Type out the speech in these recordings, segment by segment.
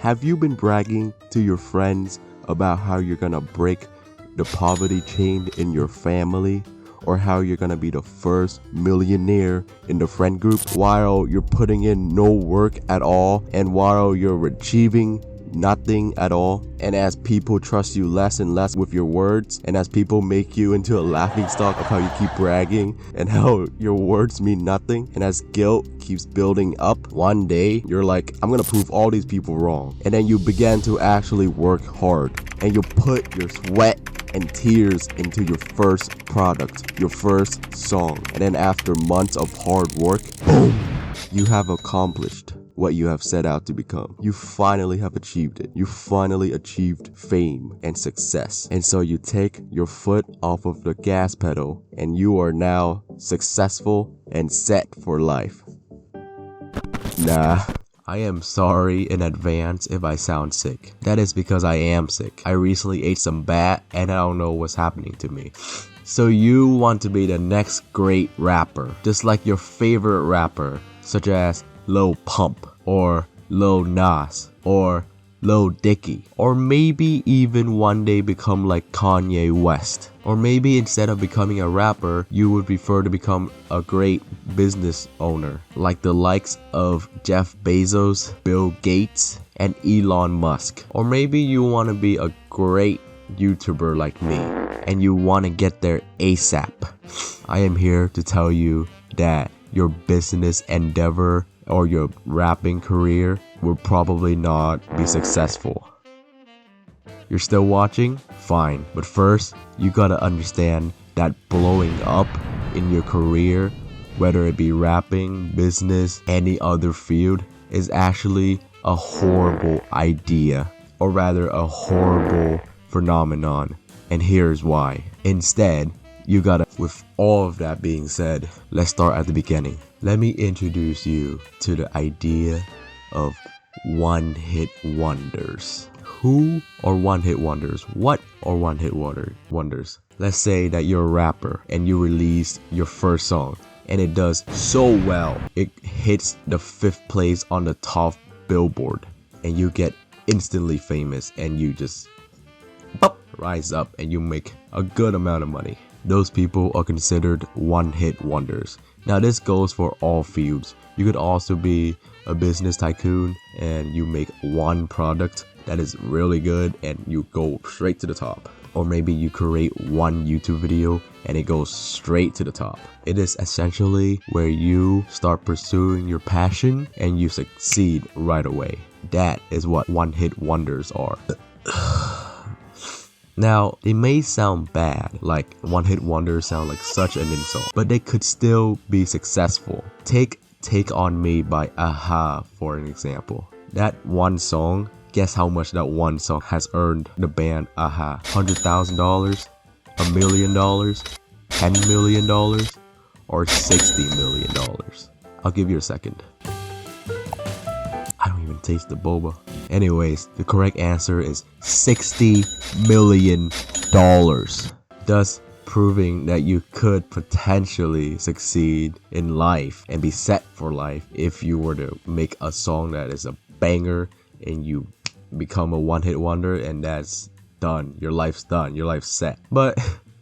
Have you been bragging to your friends about how you're gonna break the poverty chain in your family? Or how you're gonna be the first millionaire in the friend group while you're putting in no work at all and while you're achieving nothing at all? And as people trust you less and less with your words, and as people make you into a laughingstock of how you keep bragging and how your words mean nothing, and as guilt keeps building up, one day you're like, I'm gonna prove all these people wrong. And then you begin to actually work hard and you put your sweat and tears into your first product, your first song. And then after months of hard work, boom, you have accomplished what you have set out to become. You finally have achieved it. You finally achieved fame and success. And so you take your foot off of the gas pedal and you are now successful and set for life. Nah. I am sorry in advance if I sound sick. That is because I am sick. I recently ate some bat and I don't know what's happening to me. So you want to be the next great rapper, just like your favorite rapper, such as Lil Pump or Lil Nas or Lil Dicky, or maybe even one day become like Kanye West. Or maybe instead of becoming a rapper, you would prefer to become a great business owner, like the likes of Jeff Bezos, Bill Gates, and Elon Musk. Or maybe you want to be a great YouTuber like me, and you want to get there ASAP. I am here to tell you that your business endeavor or your rapping career will probably not be successful. You're still watching? Fine. But first, you gotta understand that blowing up in your career, whether it be rapping, business, any other field, is actually a horrible idea. Or rather, a horrible phenomenon. And here's why. Instead, you gotta, with all of that being said, let's start at the beginning. Let me introduce you to the idea of one-hit wonders. Who are one-hit wonders? What are one-hit wonders? Let's say that you're a rapper and you release your first song and it does so well. It hits the 5th place on the top Billboard and you get instantly famous and you just rise up and you make a good amount of money. Those people are considered one-hit wonders. Now this goes for all fields. You could also be a business tycoon and you make one product that is really good and you go straight to the top. Or maybe you create one YouTube video and it goes straight to the top. It is essentially where you start pursuing your passion and you succeed right away. That is what one-hit wonders are. Now, it may sound bad, like one-hit wonders sound like such an insult, but they could still be successful. Take On Me by Aha for an example. That one song, guess how much that one song has earned the band Aha? $100,000? $1 million? $10 million? Or $60 million? I'll give you a second. I don't even taste the boba. Anyways, the correct answer is $60 million. Thus proving that you could potentially succeed in life and be set for life if you were to make a song that is a banger and you become a one-hit wonder, and that's done. Your life's done. Your life's set. But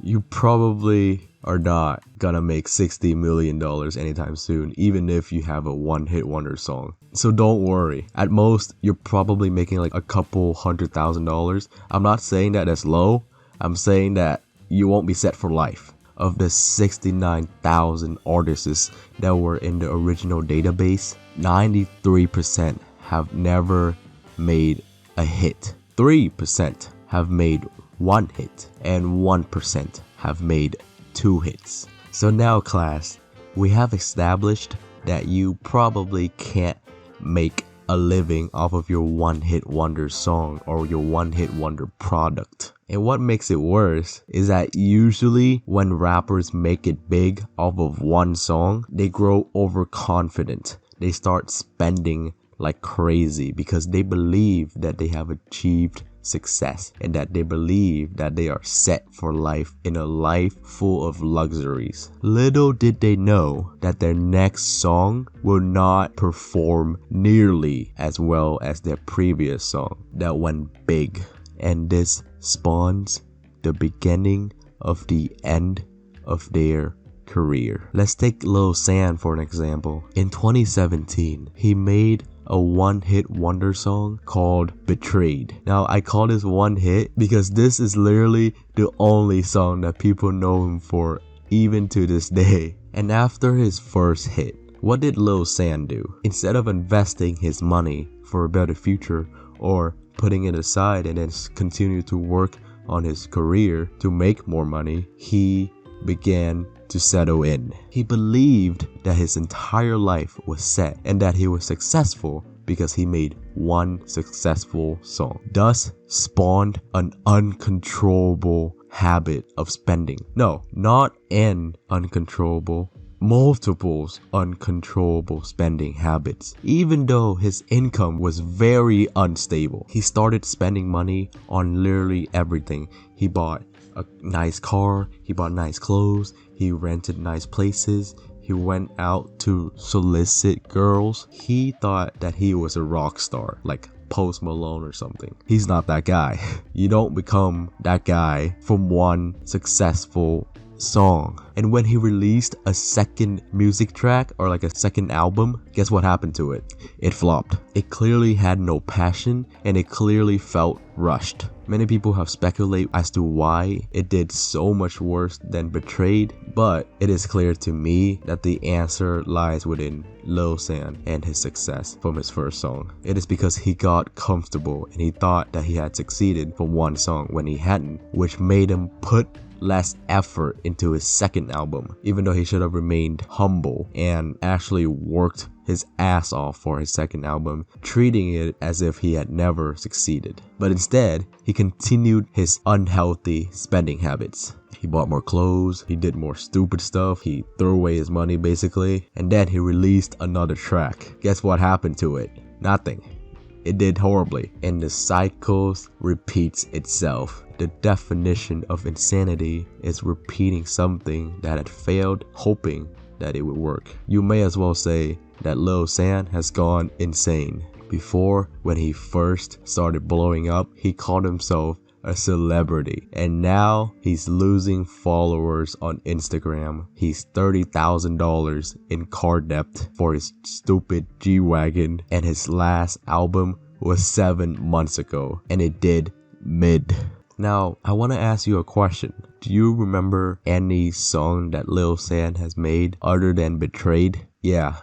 you probably are not gonna make $60 million anytime soon, even if you have a one-hit wonder song. So don't worry. At most, you're probably making like a couple $100,000. I'm not saying that that's low. I'm saying that you won't be set for life. Of the 69,000 artists that were in the original database, 93% have never made a hit. 3% have made one hit, and 1% have made 2 hits. So now class, we have established that you probably can't make a living off of your one-hit wonder song or your one-hit wonder product. And what makes it worse is that usually when rappers make it big off of one song, they grow overconfident. They start spending like crazy because they believe that they have achieved success and that they believe that they are set for life in a life full of luxuries. Little did they know that their next song will not perform nearly as well as their previous song that went big. And this spawns the beginning of the end of their career. Let's take Lil San for an example. In 2017, he made a one-hit wonder song called Betrayed. Now, I call this one hit because this is literally the only song that people know him for even to this day. And after his first hit, what did Lil San do? Instead of investing his money for a better future or putting it aside and then continue to work on his career to make more money, he began to settle in. He believed that his entire life was set and that he was successful because he made one successful song. Thus spawned an uncontrollable habit of spending. No, not an uncontrollable, multiples uncontrollable spending habits. Even though his income was very unstable, he started spending money on literally everything. He bought a nice car, he bought nice clothes, he rented nice places, he went out to solicit girls. He thought that he was a rock star, like Post Malone or something. He's not that guy. You don't become that guy from one successful song. And when he released a second music track or like a second album, guess what happened to it? It flopped. It clearly had no passion and it clearly felt rushed. Many people have speculated as to why it did so much worse than Betrayed, but it is clear to me that the answer lies within Lil San and his success from his first song. It is because he got comfortable and he thought that he had succeeded from one song when he hadn't, which made him put less effort into his second album, even though he should have remained humble and actually worked his ass off for his second album, treating it as if he had never succeeded. But instead, he continued his unhealthy spending habits. He bought more clothes, he did more stupid stuff, he threw away his money basically, and then he released another track. Guess what happened to it? Nothing. It did horribly, and the cycles repeats itself. The definition of insanity is repeating something that had failed, hoping that it would work. You may as well say that Lil San has gone insane. Before, when he first started blowing up, he called himself a celebrity, and now he's losing followers on Instagram. He's $30,000 in car debt for his stupid G-Wagon, and his last album was 7 months ago, and it did mid. Now, I want to ask you a question. Do you remember any song that Lil San has made other than Betrayed? Yeah,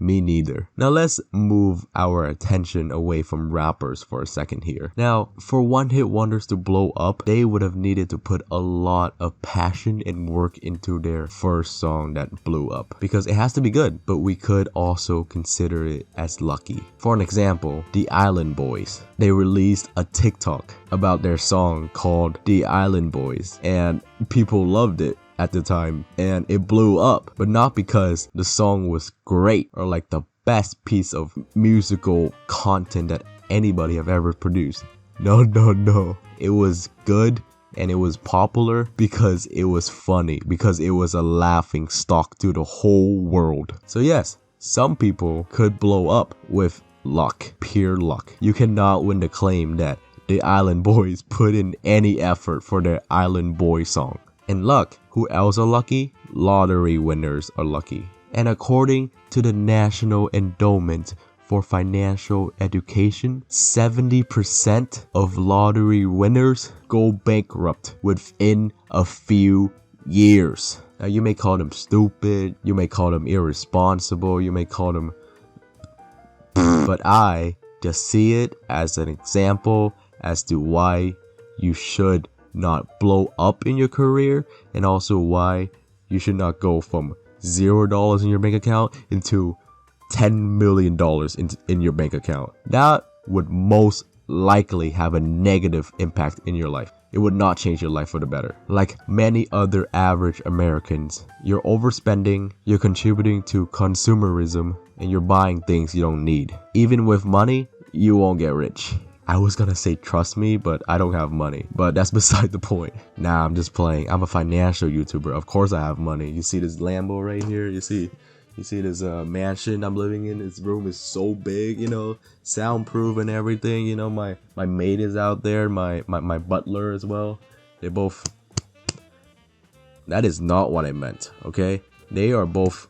me neither. Now let's move our attention away from rappers for a second here. Now, for one-hit wonders to blow up, they would have needed to put a lot of passion and work into their first song that blew up, because it has to be good, but we could also consider it as lucky. For an example, the Island Boys. They released a TikTok about their song called The Island Boys, and people loved it at the time, and it blew up, but not because the song was great or like the best piece of musical content that anybody have ever produced. No. It was good and it was popular because it was funny, because it was a laughing stock to the whole world. So yes, some people could blow up with luck, pure luck. You cannot win the claim that the Island Boys put in any effort for their Island Boy song. And luck, who else are lucky? Lottery winners are lucky. And according to the National Endowment for Financial Education, 70% of lottery winners go bankrupt within a few years. Now, you may call them stupid, you may call them irresponsible, you may call them... But I just see it as an example as to why you should not blow up in your career, and also why you should not go from $0 in your bank account into $10 million in your bank account. That would most likely have a negative impact in your life. It would not change your life for the better. Like many other average Americans, you're overspending, you're contributing to consumerism, and you're buying things you don't need. Even with money, you won't get rich. I was gonna say trust me, but I don't have money. But that's beside the point. Nah, I'm just playing. I'm a financial YouTuber. Of course I have money. You see this Lambo right here? You see this mansion I'm living in? This room is so big, you know, soundproof and everything. You know, my maid is out there, my butler as well. They both... That is not what I meant, okay? They are both,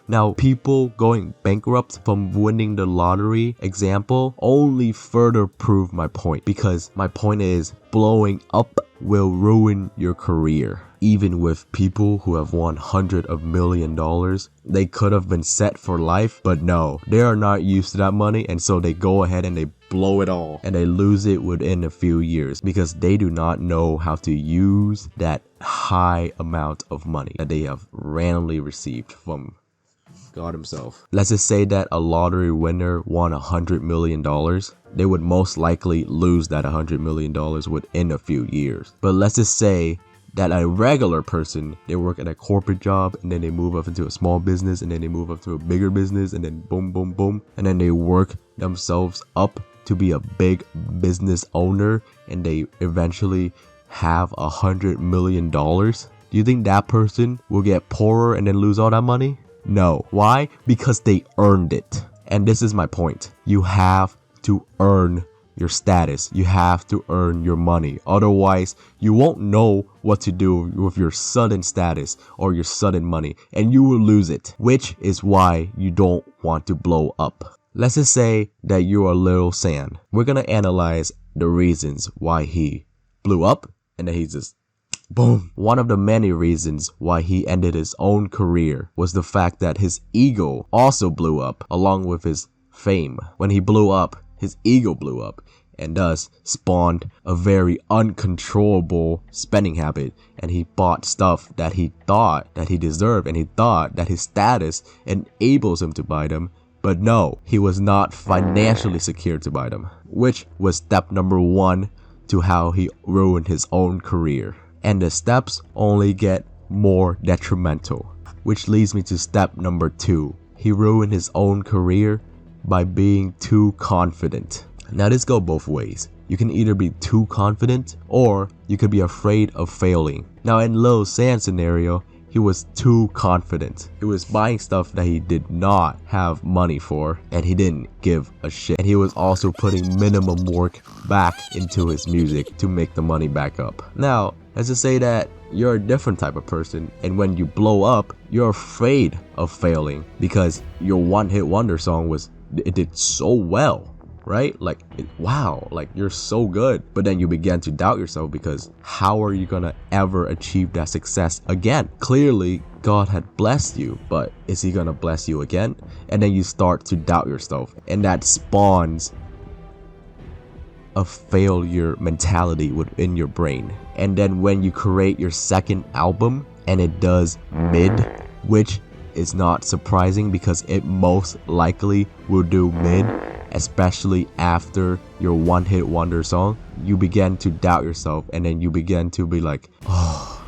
Now, people going bankrupt from winning the lottery example only further prove my point, because my point is blowing up will ruin your career. Even with people who have won hundreds of millions of dollars, they could have been set for life, but no, they are not used to that money, and so they go ahead and they blow it all, and they lose it within a few years because they do not know how to use that high amount of money that they have randomly received from God himself. Let's just say that a lottery winner won $100 million. They would most likely lose that $100 million within a few years. But let's just say that a regular person, they work at a corporate job, and then they move up into a small business, and then they move up to a bigger business, and then boom, boom, boom, and then they work themselves up to be a big business owner, and they eventually have $100 million. Do you think that person will get poorer and then lose all that money? No. Why? Because they earned it. And this is my point. You have to earn your status. You have to earn your money. Otherwise, you won't know what to do with your sudden status or your sudden money, and you will lose it, which is why you don't want to blow up. Let's just say that you're a little Sam. We're gonna analyze the reasons why he blew up, and then he just boom. One of the many reasons why he ended his own career was the fact that his ego also blew up along with his fame. When he blew up, his ego blew up, and thus spawned a very uncontrollable spending habit, and he bought stuff that he thought that he deserved, and he thought that his status enables him to buy them. But no, he was not financially secure to buy them, which was step number 1 to how he ruined his own career. And the steps only get more detrimental, which leads me to step number 2. He ruined his own career by being too confident. Now this goes both ways. You can either be too confident, or you could be afraid of failing. Now in Lil Sam's scenario, he was too confident. He was buying stuff that he did not have money for, and he didn't give a shit. And he was also putting minimum work back into his music to make the money back up. Now, let's just say that you're a different type of person, and when you blow up, you're afraid of failing because your one-hit wonder song it did so well, right? Like, wow, like you're so good. But then you began to doubt yourself because how are you gonna ever achieve that success again? Clearly, God had blessed you, but is he gonna bless you again? And then you start to doubt yourself, and that spawns a failure mentality within your brain. And then when you create your second album and it does mid, which is not surprising because it most likely will do mid, especially after your one-hit wonder song, you begin to doubt yourself, and then you begin to be like, oh,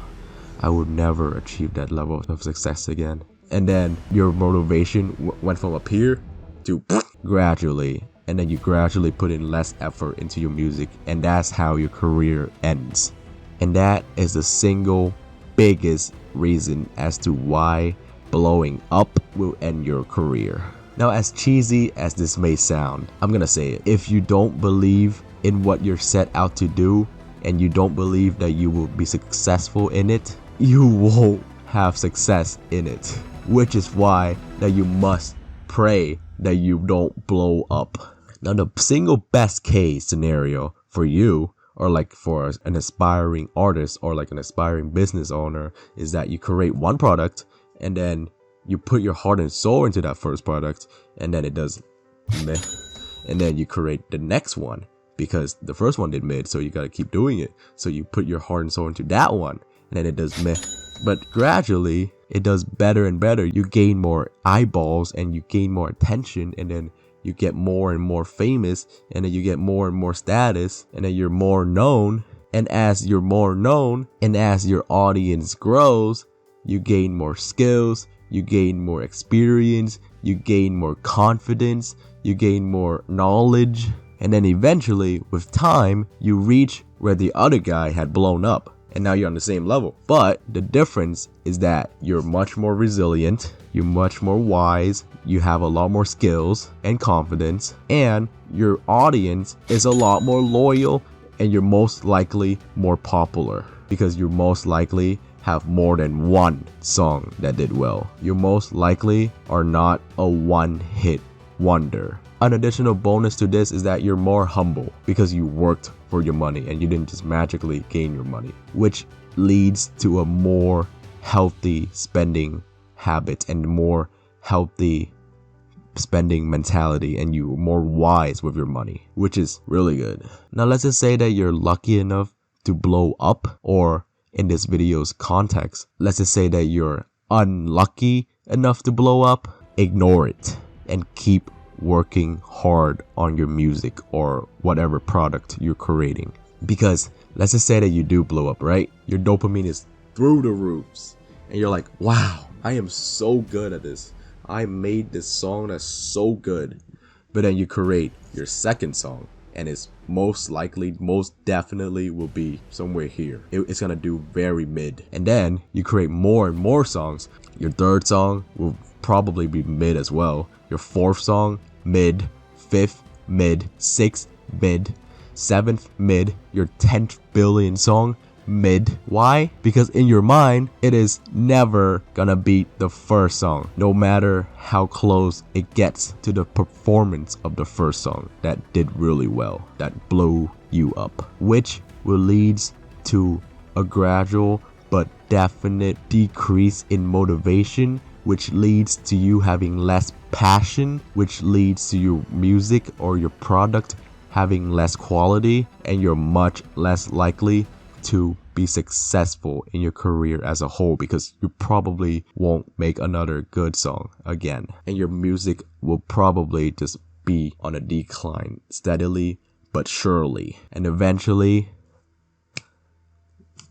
I would never achieve that level of success again. And then your motivation went from up here to gradually, and then you gradually put in less effort into your music, and that's how your career ends. And that is the single biggest reason as to why blowing up will end your career. Now, as cheesy as this may sound, I'm gonna say it. If you don't believe in what you're set out to do, and you don't believe that you will be successful in it, you won't have success in it. Which is why that you must pray that you don't blow up. Now, the single best case scenario for you, or like for an aspiring artist or like an aspiring business owner, is that you create one product, and then you put your heart and soul into that first product, and then it does meh. And then you create the next one because the first one did mid, so you gotta keep doing it. So you put your heart and soul into that one, and then it does meh. But gradually, it does better and better. You gain more eyeballs and you gain more attention, and then you get more and more famous, and then you get more and more status, and then you're more known. And as you're more known, and as your audience grows, you gain more skills, you gain more experience, you gain more confidence, you gain more knowledge. And then eventually, with time, you reach where the other guy had blown up. And now you're on the same level. But the difference is that you're much more resilient, you're much more wise, you have a lot more skills and confidence, and your audience is a lot more loyal, and you're most likely more popular because you most likely have more than one song that did well. You most likely are not a one-hit wonder. An additional bonus to this is that you're more humble because you worked for your money and you didn't just magically gain your money, which leads to a more healthy spending habit and more healthy spending mentality, and you're more wise with your money, which is really good. Now let's just say that you're lucky enough to blow up, or in this video's context, let's just say that you're unlucky enough to blow up. Ignore it and keep working hard on your music or whatever product you're creating. Because let's just say that you do blow up, right? Your dopamine is through the roofs and you're like, wow, I am so good at this. I made this song that's so good. But then you create your second song and it's most definitely will be somewhere here. It's gonna do very mid. And then you create more and more songs. Your third song will probably be mid as well. Your fourth song, mid. Fifth, mid. Sixth, mid. Seventh, mid. Your 10th billion song, mid. Why? Because in your mind, it is never gonna beat the first song, no matter how close it gets to the performance of the first song that did really well, that blew you up, which will lead to a gradual but definite decrease in motivation, which leads to you having less passion, which leads to your music or your product having less quality, and you're much less likely to be successful in your career as a whole, because you probably won't make another good song again, and your music will probably just be on a decline steadily but surely, and eventually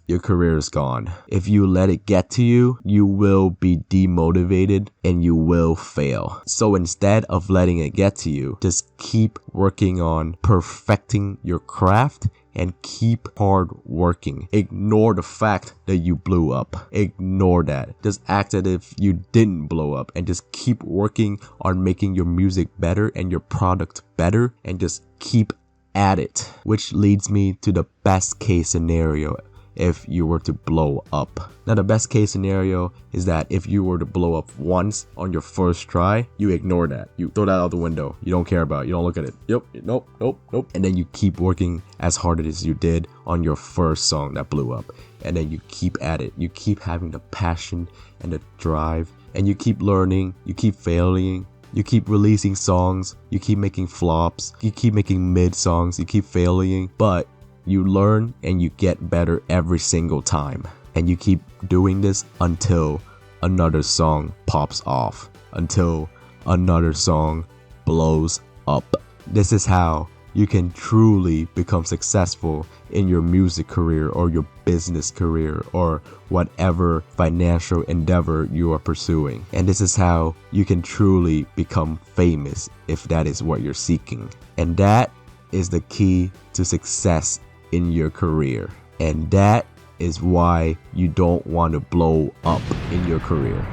your career is gone. If you let it get to you, you will be demotivated and you will fail. So instead of letting it get to you, just keep working on perfecting your craft and keep hard working. Ignore the fact that you blew up. Ignore that. Just act as if you didn't blow up and just keep working on making your music better and your product better, and just keep at it. Which leads me to the best case scenario if you were to blow up. Now the best case scenario is that if you were to blow up once on your first try, you ignore that. You throw that out the window. You don't care about it. You don't look at it. Yep. Nope. And then you keep working as hard as you did on your first song that blew up. And then you keep at it. You keep having the passion and the drive, and you keep learning. You keep failing. You keep releasing songs. You keep making flops. You keep making mid songs. You keep failing. But you learn and you get better every single time. And you keep doing this until another song pops off, until another song blows up. This is how you can truly become successful in your music career or your business career or whatever financial endeavor you are pursuing. And this is how you can truly become famous if that is what you're seeking. And that is the key to success in your career, and that is why you don't want to blow up in your career.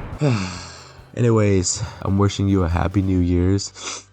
Anyways, I'm wishing you a happy New Year's.